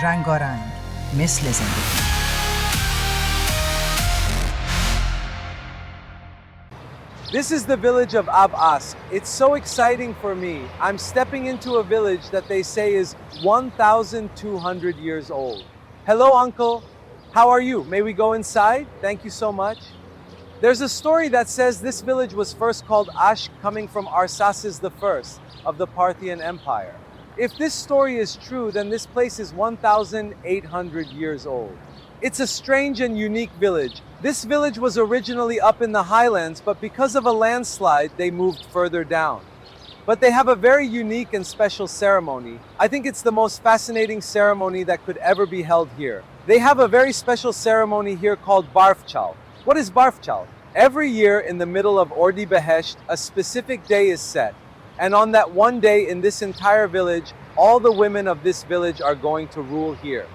رنگارنگ مثل زندگی. This is the village of Ab Ask. It's so exciting for me. I'm stepping into a village that they say is 1,200 years old. Hello, uncle. How are you? May we go inside? Thank you so much. There's a story that says this village was first called Ashk, coming from Arsaces I of the Parthian Empire. If this story is true, then this place is 1,800 years old. It's a strange and unique village. This village was originally up in the highlands, but because of a landslide, they moved further down. But they have a very unique and special ceremony. I think it's the most fascinating ceremony that could ever be held here. They have a very special ceremony here called Barfchal. What is Barfchal? Every year in the middle of Ordi Behesht, a specific day is set. And on that one day in this entire village, all the women of this village are going to rule here.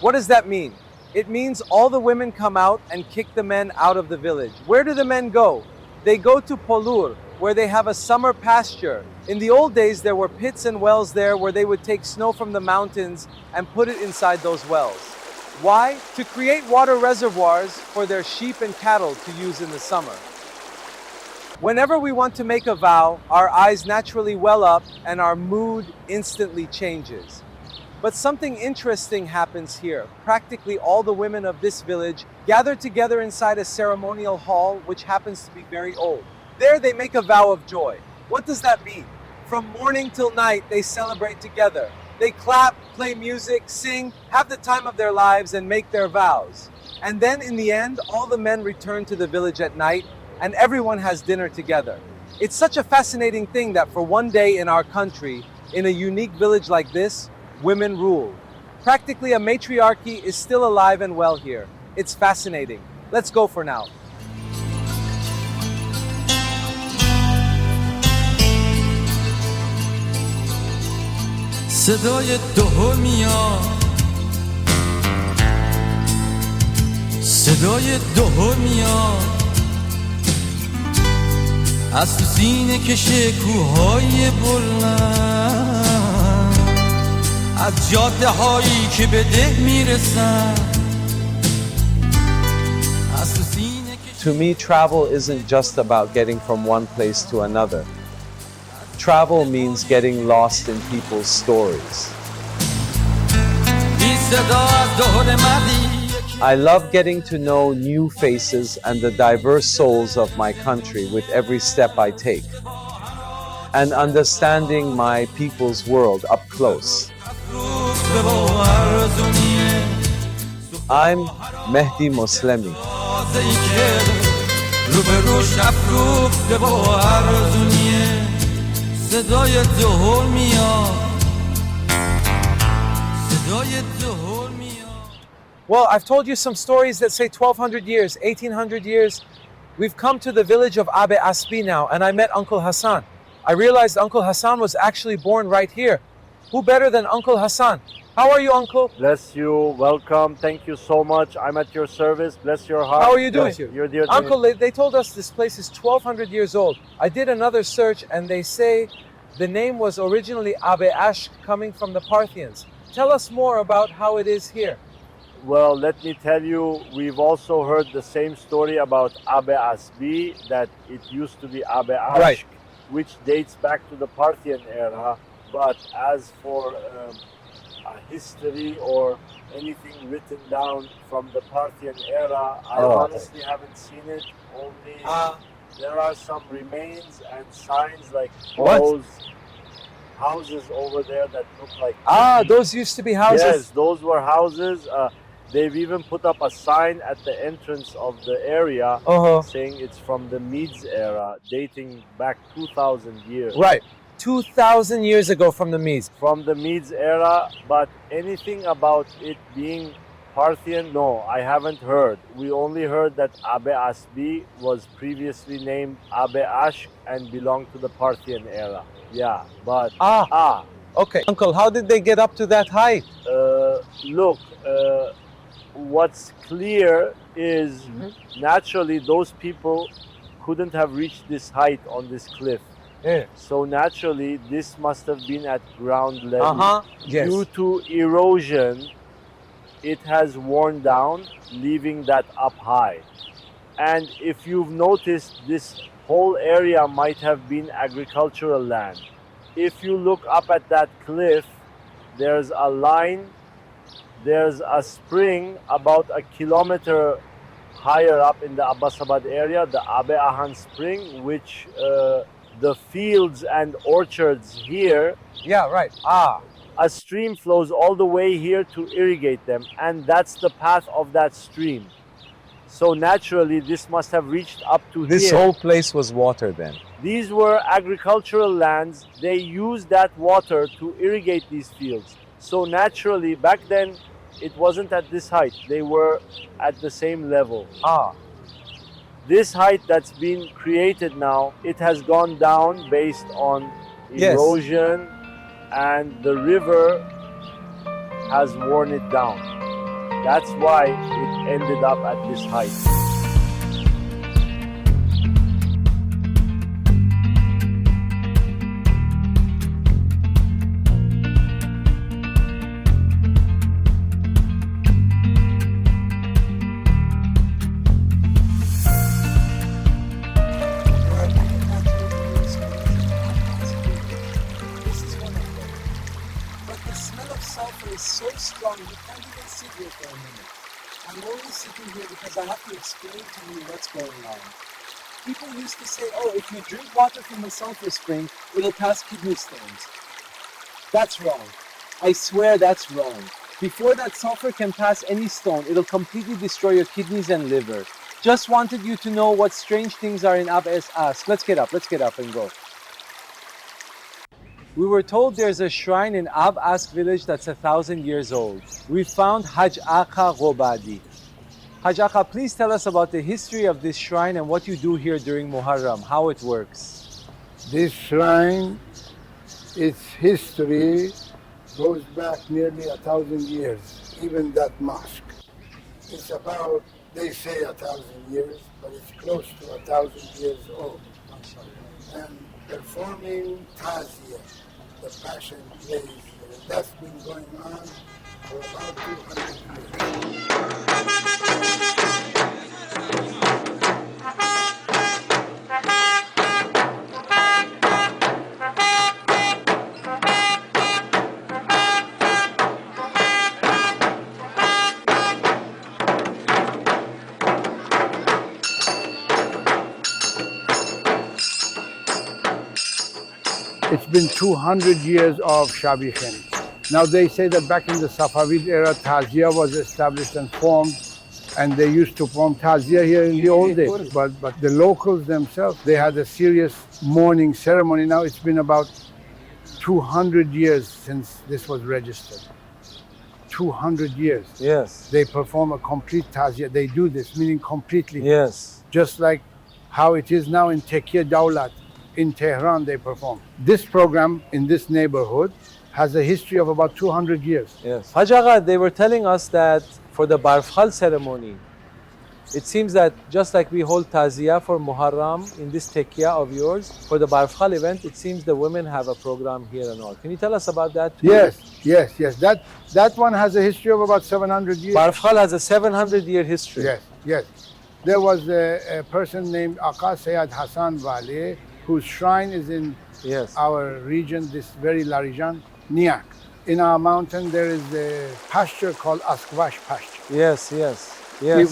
What does that mean? It means all the women come out and kick the men out of the village. Where do the men go? They go to Polur, where they have a summer pasture. In the old days, there were pits and wells there where they would take snow from the mountains and put it inside those wells. Why? To create water reservoirs for their sheep and cattle to use in the summer. Whenever we want to make a vow, our eyes naturally well up and our mood instantly changes. But something interesting happens here. Practically all the women of this village gather together inside a ceremonial hall, which happens to be very old. There they make a vow of joy. What does that mean? From morning till night, they celebrate together. They clap, play music, sing, have the time of their lives, and make their vows. And then in the end, all the men return to the village at night, and everyone has dinner together. It's such a fascinating thing that for one day in our country, in a unique village like this, women rule. Practically a matriarchy is still alive and well here. It's fascinating. Let's go for now. صدای دهل میاد صدای دهل میاد از تو سینه کشه کوههای بلند از جاده هایی که به ده میرسن از تو سینه کشه To me, travel isn't just about getting from one place to another. Travel means getting lost in people's stories. بی صدا از دهل مردی I love getting to know new faces and the diverse souls of my country with every step I take, and understanding my people's world up close. I'm Mehdi Moslemi. Well, I've told you some stories that say 1,200 years, 1,800 years. We've come to the village of Abe Asbi now, and I met Uncle Hassan. I realized Uncle Hassan was actually born right here. Who better than Uncle Hassan? How are you, Uncle? Bless you. Welcome. Thank you so much. I'm at your service. Bless your heart. How are you doing? Bless you. You're dear. Uncle, they told us this place is 1,200 years old. I did another search, and they say the name was originally Abe Ashk, coming from the Parthians. Tell us more about how it is here. Well, let me tell you, we've also heard the same story about Abe Asbi, that it used to be Abe Ashk, Right. which dates back to the Parthian era. But as for a history or anything written down from the Parthian era, I honestly haven't seen it. Only there are some remains and signs like What? those houses over there that look like Those used to be houses? Yes, those were houses. They've even put up a sign at the entrance of the area saying it's from the Medes era, dating back 2,000 years. Right. 2,000 years ago from the Medes. From the Medes era, but anything about it being Parthian, no, I haven't heard. We only heard that Abe Asbi was previously named Abe Ashk and belonged to the Parthian era. Yeah, but Okay. Uncle, how did they get up to that height? look, what's clear is naturally those people couldn't have reached this height on this cliff. Yeah. So naturally, this must have been at ground level. Yes. Due to erosion, it has worn down, leaving that up high. And if you've noticed, this whole area might have been agricultural land. If you look up at that cliff, there's a line, there's a spring about a kilometer higher up in the Abbasabad area, the Abe Ahan spring, which the fields and orchards here, Yeah, right. Ah, a stream flows all the way here to irrigate them, and that's the path of that stream. So naturally, this must have reached up to this here. whole place was water then. These were agricultural lands. They used that water to irrigate these fields. So naturally, back then, it wasn't at this height. They were at the same level. Ah, This height that's been created now, it has gone down based on Yes. erosion, and the river has worn it down. That's why it ended up at this height. This is one of them. But the smell of sulfur is so strong, you can't even sit here for a minute. I'm only sitting here because I have to explain to you what's going on. People used to say, oh, if you drink water from a sulfur spring, it'll cause kidney stones. That's wrong. I swear that's wrong. Before that sulfur can pass any stone, it'll completely destroy your kidneys and liver. Just wanted you to know what strange things are in Ab-es Ask. Let's get up and go. we were told there's a shrine in Ab Ask village that's 1,000 years old. We found Haj Aka Gobadi. Haj Aka, please tell us about the history of this shrine and what you do here during Muharram, how it works. This shrine, its history goes back nearly 1,000 years, even that mosque. It's about, they say 1,000 years, but it's close to 1,000 years old. And performing Tazia, the Passion plays here, that's been going on for about 200 years. It's been 200 years of Shabi Khani. Now they say that back in the Safavid era, Tazia was established and formed, and they used to form Tazia here in the old days. But the locals themselves, they had a serious mourning ceremony. Now it's been about 200 years since this was registered. 200 years. Yes. They perform a complete Tazia. They do this, meaning completely. Yes. Just like how it is now in Tekiye Daulat. In Tehran, they perform. This program in this neighborhood has a history of about 200 years. Yes. Haj Agha, they were telling us that for the Barfkhal ceremony, it seems that just like we hold Tazia for Muharram in this Tekiya of yours, for the Barfkhal event, it seems the women have a program here and all. Can you tell us about that too? Yes. That one has a history of about 700 years. Barfkhal has a 700-year history. Yes. There was a person named Aka Sayyid Hassan Wali, whose shrine is in our region, this very Larijan, Niak. In our mountain, there is a pasture called Askvash pasture. Yes.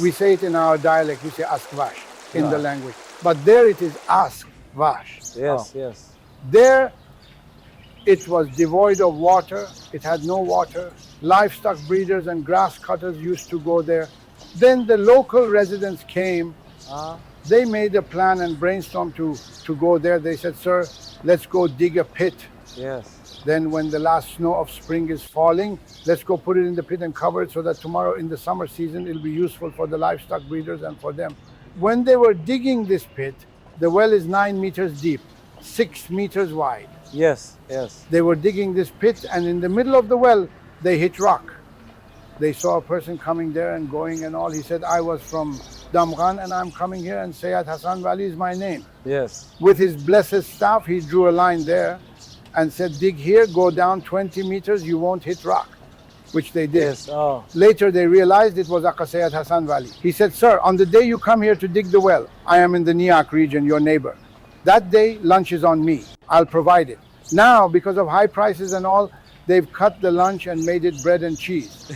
We say it in our dialect, we say Askvash in the language. But there it is Askvash. Yes. There it was devoid of water, it had no water. Livestock breeders and grass cutters used to go there. Then the local residents came. They made a plan and brainstormed to go there. They said, sir, let's go dig a pit. Yes. Then when the last snow of spring is falling, let's go put it in the pit and cover it so that tomorrow in the summer season, it'll be useful for the livestock breeders and for them. When they were digging this pit, the well is 9 meters deep, 6 meters wide. Yes. They were digging this pit, and in the middle of the well, they hit rock. They saw a person coming there and going and all. He said, I was from Damghan and I'm coming here, and Sayyid Hassan Wali is my name. Yes. With his blessed staff, he drew a line there and said, dig here, go down 20 meters, you won't hit rock. which they did. Yes. Oh. Later, they realized it was Aqasayat Hassan Valley. He said, sir, on the day you come here to dig the well, I am in the Niak region, your neighbor. That day, lunch is on me. I'll provide it. Now, because of high prices and all, they've cut the lunch and made it bread and cheese.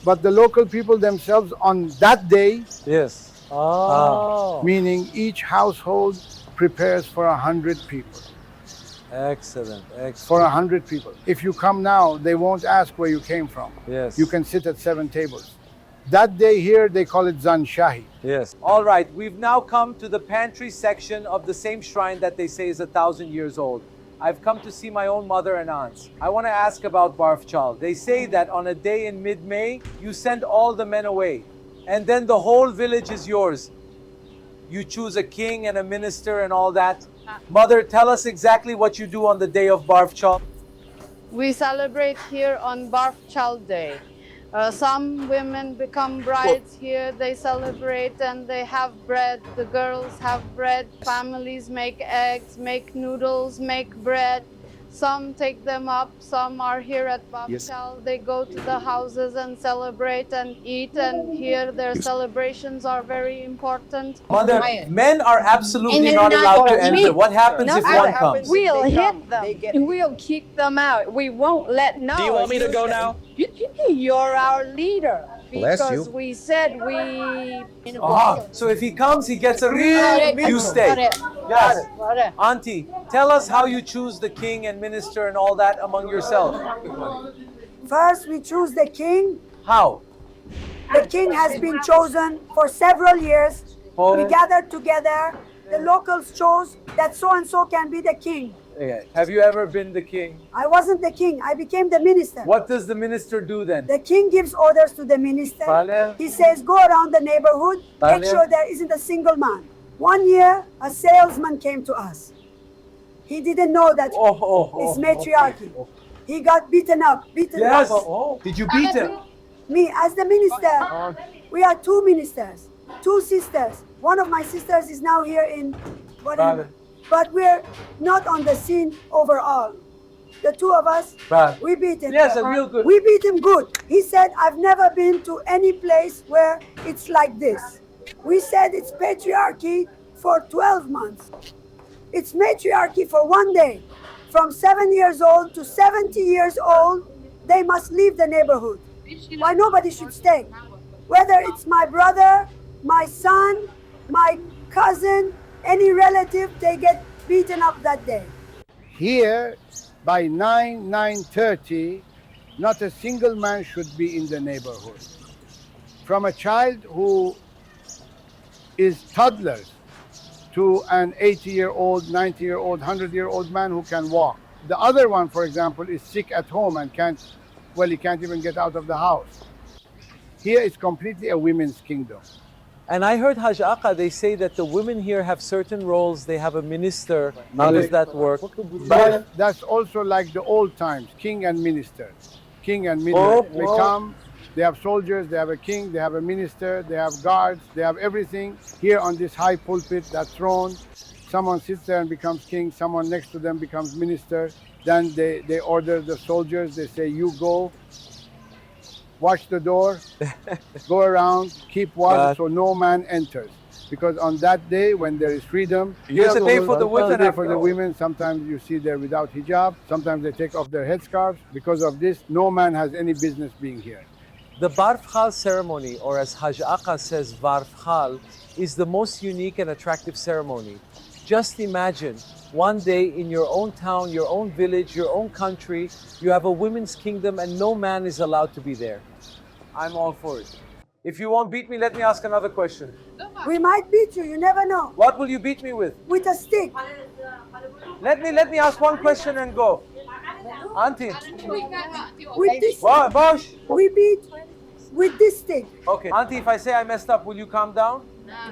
But the local people themselves on that day, Yes. Oh. meaning each household prepares for 100 people. Excellent. Excellent. For 100 people. If you come now, they won't ask where you came from. Yes. You can sit at 7 tables. That day here, they call it Zan Shahi. Yes. All right. We've now come to the pantry section of the same shrine that they say is 1,000 years old. I've come to see my own mother and aunts. I want to ask about Barf Chal. They say that on a day in mid-May, you send all the men away, and then the whole village is yours. You choose a king and a minister and all that. Mother, tell us exactly what you do on the day of Barf Chal. We celebrate here on Barf Chal Day. Some women become brides here, they celebrate and they have bread. The girls have bread, families make eggs, make noodles, make bread. Some take them up, some are here at Barf Chal. They go to the houses and celebrate and eat, and here their celebrations are very important. Mother, men are absolutely not allowed to enter. What happens if one comes? We'll hit them. We'll kick them out. We won't let no. Do you want me to go now? You're our leader. Bless Because you. we said we. So if he comes, he gets a real you stay. Yes. Auntie, tell us how you choose the king and minister and all that among yourself. First, we choose the king. How? The king has been chosen for several years. Oh. We gathered together. The locals chose that so and so can be the king. Okay. Have you ever been the king? I wasn't the king. I became the minister. What does the minister do then? The king gives orders to the minister. Vale. He says, go around the neighborhood, Vale. make sure there isn't a single man. One year, a salesman came to us. He didn't know that it's matriarchy. He got beaten up. Yes. Did you beat him? Me, as the minister, we are two ministers, two sisters. One of my sisters is now here in whatever. But we're not on the scene overall. The two of us, we beat him. Yes, real good. We beat him good. He said, I've never been to any place where it's like this. We said it's patriarchy for 12 months. It's matriarchy for one day. From 7 years old to 70 years old, they must leave the neighborhood. Why nobody should stay? Whether it's my brother, my son, my cousin, any relative, they get beaten up that day. Here, by 9:30, not a single man should be in the neighborhood. From a child who is toddlers to an 80-year-old, 90-year-old, 100-year-old man who can walk. The other one, for example, is sick at home and he can't even get out of the house. Here it's completely a women's kingdom. And I heard Haj Aka, they say that the women here have certain roles. They have a minister. How does that work? But that's also like the old times, king and minister. King and minister. They come, they have soldiers, they have a king, they have a minister, they have guards, they have everything. Here on this high pulpit, that throne, someone sits there and becomes king, someone next to them becomes minister. Then they order the soldiers, they say, you go, watch the door, go around, keep watch so no man enters. Because on that day, when there is freedom, here's a day for the women. Day for the women. Sometimes you see they're without hijab. Sometimes they take off their headscarves. Because of this, no man has any business being here. The Barf Khal ceremony, or as Haj Aka says, Barf Khal, is the most unique and attractive ceremony. Just imagine, one day in your own town, your own village, your own country, you have a women's kingdom and no man is allowed to be there. I'm all for it. If you won't beat me, let me ask another question. We might beat you, you never know. What will you beat me with? With a stick. Let me ask one question and go. Auntie. With this, Bosh. we beat with this stick. Okay. Auntie, if I say I messed up, will you calm down?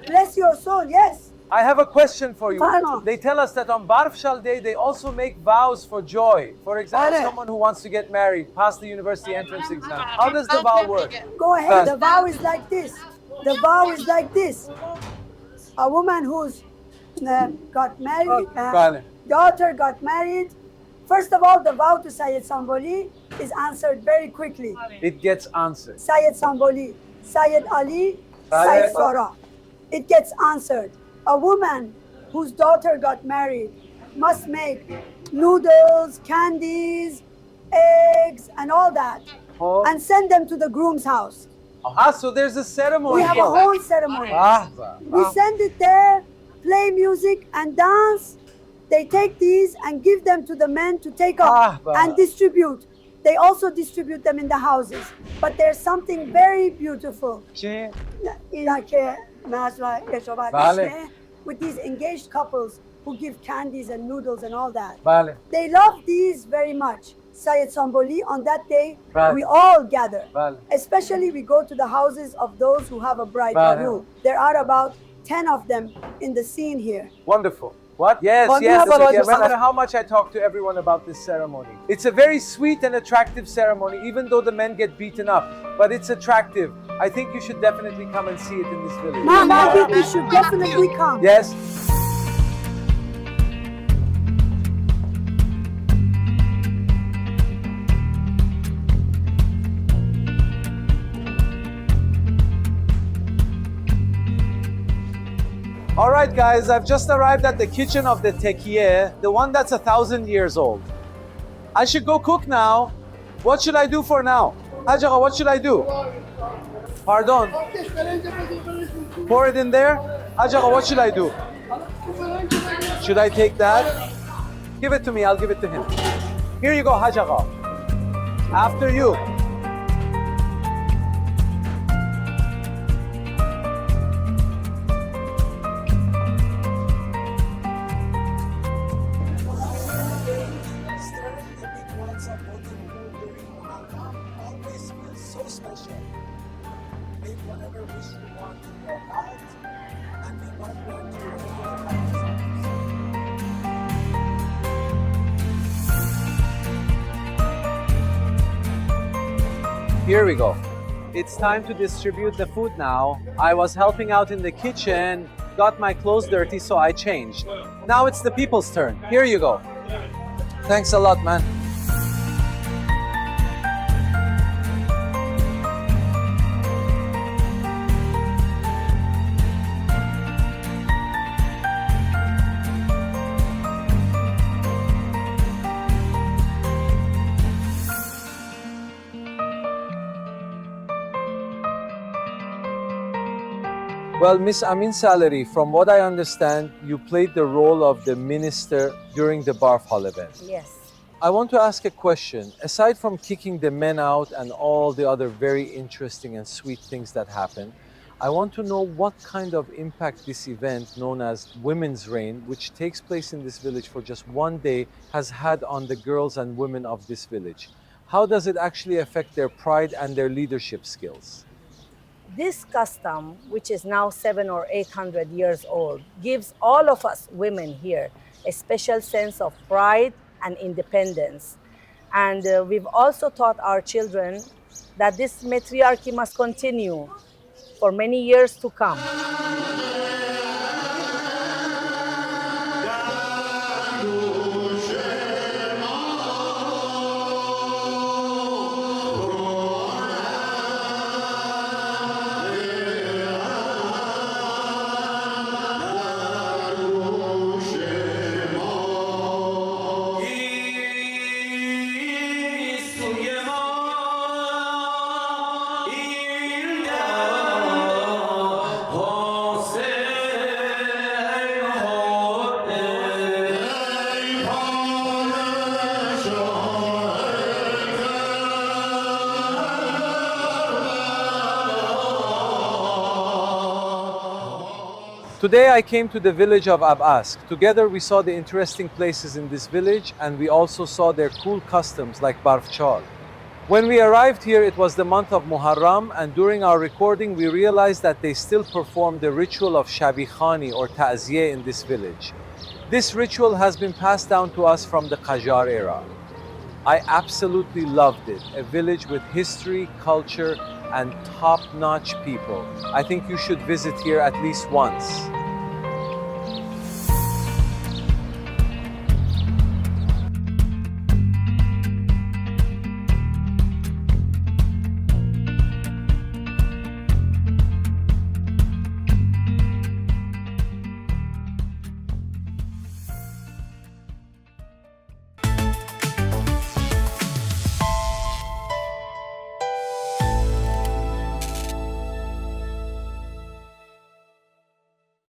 Bless your soul, yes. I have a question for you. Final. They tell us that on Barf Shal Day, they also make vows for joy. For example, Final. someone who wants to get married, pass the university entrance exam. How does the vow work? Go ahead. The vow is like this. The vow is like this. A woman who's got married, daughter got married, First of all, the vow to Sayyid Samboli is answered very quickly. It gets answered. Sayyid Samboli, Sayyid Ali, Sayyid Farah. It gets answered. A woman whose daughter got married must make noodles, candies, eggs, and all that, Oh. and send them to the groom's house. So there's a ceremony. We have a whole ceremony. We send it there, play music and dance. They take these and give them to the men to take up and distribute. They also distribute them in the houses. But there's something very beautiful. With these engaged couples who give candies and noodles and all that. They love these very much. Sayyid Samboli, on that day, we all gather. Especially we go to the houses of those who have a bride. There are about 10 of them in the scene here. Wonderful. What? Yes, yes. No matter how much I talk to everyone about this ceremony. It's a very sweet and attractive ceremony, even though the men get beaten up. But it's attractive. I think you should definitely come and see it in this village. I think we should definitely come. Yes. All right, guys, I've just arrived at the kitchen of the tekiye, the one that's 1,000 years old. I should go cook now. What should I do for now? Hajaga, what should I do? Pardon? Pour it in there? Hajaga, what should I do? Should I take that? Give it to me, I'll give it to him. Here you go, Hajaga. After you. Here we go. It's time to distribute the food now. I was helping out in the kitchen, got my clothes dirty, so I changed. Now it's the people's turn. Here you go. Thanks a lot, man. Well, Miss Amin Salary, from what I understand, you played the role of the minister during the Barf Hall event. Yes. I want to ask a question. Aside from kicking the men out and all the other very interesting and sweet things that happen, I want to know what kind of impact this event known as Women's Reign, which takes place in this village for just one day, has had on the girls and women of this village. How does it actually affect their pride and their leadership skills? This custom, which is now 700 or 800 years old, gives all of us women here a special sense of pride and independence. And we've also taught our children that this matriarchy must continue for many years to come. Today I came to the village of Abask. Together we saw the interesting places in this village and we also saw their cool customs like Barfchal. When we arrived here it was the month of Muharram, and during our recording we realized that they still perform the ritual of Shabi Khani or Ta'ziyeh in this village. This ritual has been passed down to us from the Qajar era. I absolutely loved it. A village with history, culture, and top-notch people. I think you should visit here at least once.